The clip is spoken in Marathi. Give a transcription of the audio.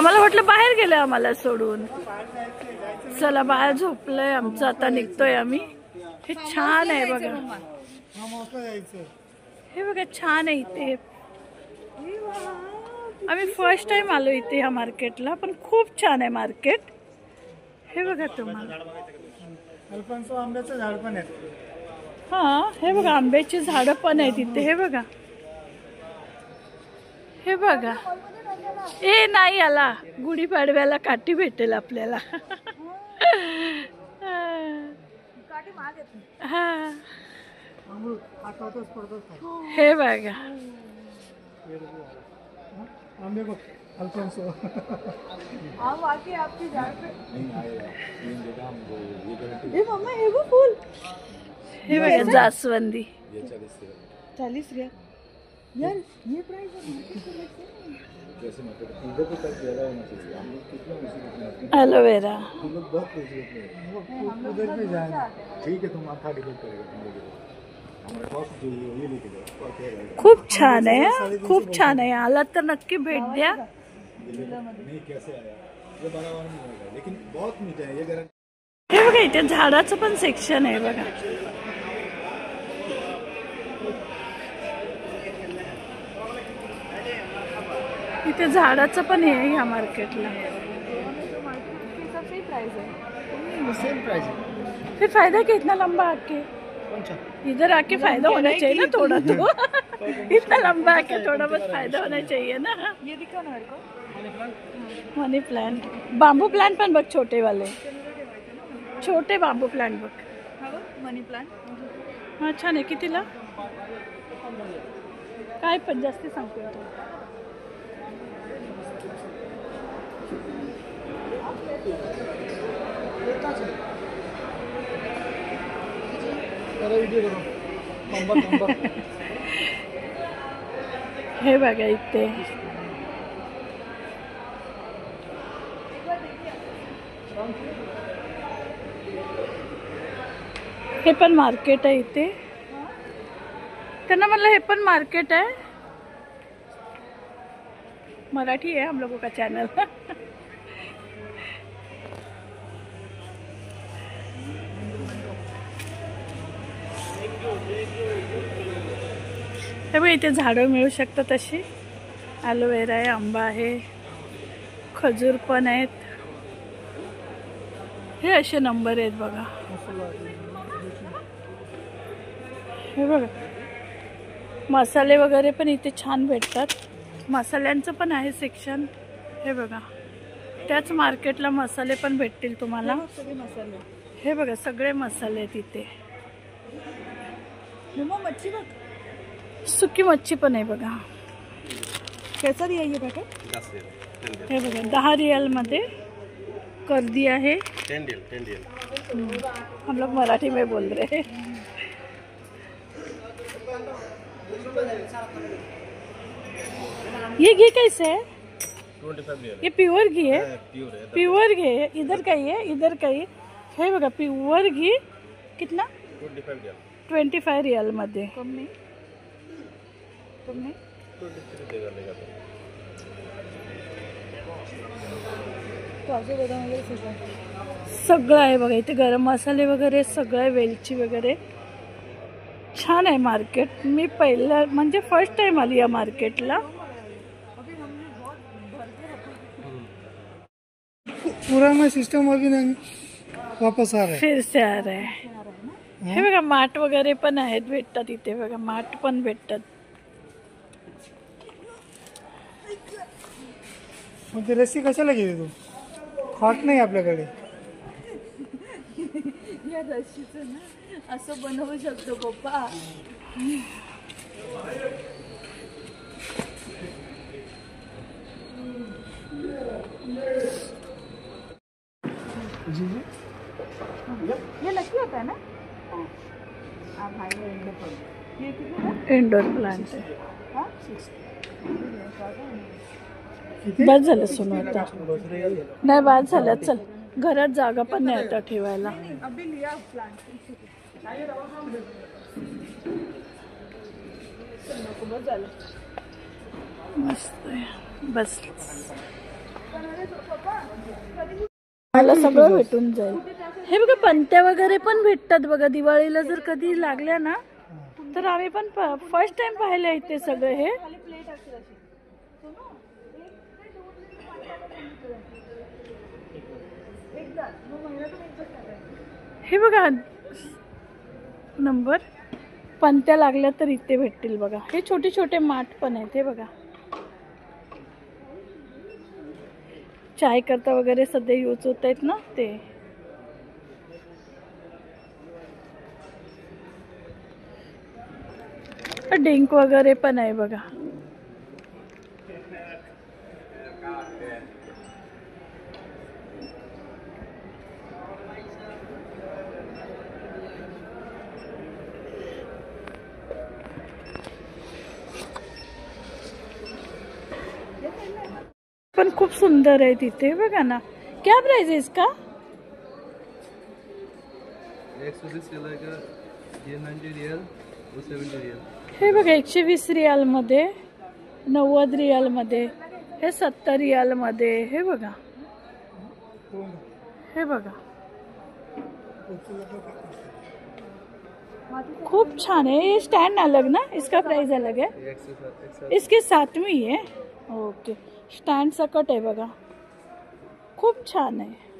आम्हाला वाटलं बाहेर गेलं आम्हाला सोडून। चला बाहेर झोपलंय आमचं, आता निघतोय आम्ही। हे छान आहे बघा, हे बघा छान आहे इथे। आम्ही फर्स्ट टाइम आलो इथे या मार्केटला, पण खूप छान आहे मार्केट। हे बघा तुम्हाला अल्फान्सो आंब्याचं झाड पण आहे। हा हे बघा आंब्याची झाडं पण आहेत इथे। हे बघा, हे बघा। ए नाही आला, गुढीपाडव्याला काठी भेटेल आपल्याला। हा हे बघा आंबे बघ अल्फान्सो। आपकी झाड पे मम्मा हे वो फूल, हे बघा जास्वंदी 40 रियाल यार, ये प्राइस है। एलोवेरा उधर पे जाना ठीक है, तुम आखा डिलीट करेगा खूप छान आहे, खूप छान आहे। आलात तर नक्की भेट द्या। हे बघा इथे झाडाचं पण सेक्शन आहे बघा। इथे झाडाचं पण आहे ह्या मार्केटला। सेम प्राइस है। फिर फायदा कितना लंबा आके इधर आके फायदा होना चाहिए ना थोड़ा तो। इतना लंबा आके थोड़ा बहुत फायदा होना चाहिए ना। ये दिखा ना मेरे को, मनी प्लांट, बांबू प्लांट पण बघ, छोटे वाले छोटे बांबू प्लांट बघ। मनी प्लांट हा छान आहे। कितीला काय पण जास्ती सांगतो तो। हे बघा इथे हे पण मार्केट आहे इथे। त्यांना म्हणलं हे पण मार्केट आहे। मराठी है हम लोगों का चैनल। हे बघ इथे झाडं मिळू शकतात अशी। ॲलोवेरा आहे, आंबा आहे, खजूर पण आहेत। हे असे नंबर आहेत बघा। हे बघा मसाले वगैरे पण इथे छान भेटतात। मसाल्यांचं पण आहे सेक्शन। हे बघा त्याच मार्केटला मसाले पण भेटतील तुम्हाला। हे बघा सगळे मसाले आहेत इथे। मच्छी बघ, सुकी मच्छी पण आहे बघा। कैसा दिया ये पैकेट? हे बघा 10 रियाल मध्ये कर दिया है। 10 रियल। हम लोग मराठी में बोल रहे हैं। ये घी कैसे है? 25 रियल। ये प्योर घी है? प्योर है। प्योर घी है। इधर का ही है, इधर का ही है बघा। प्योर घी कितना? 25 रियल। 25 रियाल मध्ये। कम नहीं, कम नहीं। 23 देगा लेगा तो। काजू बदाम वगैरे सगळं आहे बघा इथे। गरम मसाले वगैरे सगळं आहे, वेलची वगैरे। छान आहे मार्केट। मी पहिला म्हणजे फर्स्ट टाइम आली या मार्केटला। पुराना सिस्टम अभी वापस आ रहा है, फिर से आ रहा है। हे बघा माठ वगैरे पण आहेत, भेटतात इथे बघा। माठ पण भेटतात। मग ते रस्सी कशाला घेते तू? खाट नाही आपल्याकडे। या रस्सीचं ना असं बनवू शकतो पप्पा। ये लकी होता है ना? इंडोर प्लांट आहे। बस झालं सोनू आता। नाही बाद झालं, चल घरात जागा पण नाही आता ठेवायला। मस्त आहे बस। मला सगळं भेटून जाईल. हे बघा पंत्या वगैरे पण भेटतात बघा. दिवाळीला जर कधी लागल्या ना तर आम्ही पण फर्स्ट टाइम पाहिले इथे सगळं. हे बघा नंबर पंत्या लागल्या तर इथे भेटतील बघा. हे छोटे छोटे माठ पण आहेत. हे बघा चाय करता वगैरे सध्या यूज होत आहेत ना ते. डिंक वगैरे पण आहे बघा. पण खूप सुंदर आहे तिथे बघा ना. क्या प्राइस है इसका? 120 का ये 90 रियल वो 70 रियल. हे बघा 120 रियाल मध्ये, 90 रियाल मध्ये, हे 70 रियाल मध्ये. हे बघा हे बघा खूप छान है. ये स्टैंड अलग ना, इसका प्राइस अलग है. इसके साथ में ही है. ओके स्टैंड सकट आहे बघा. खूप छान आहे.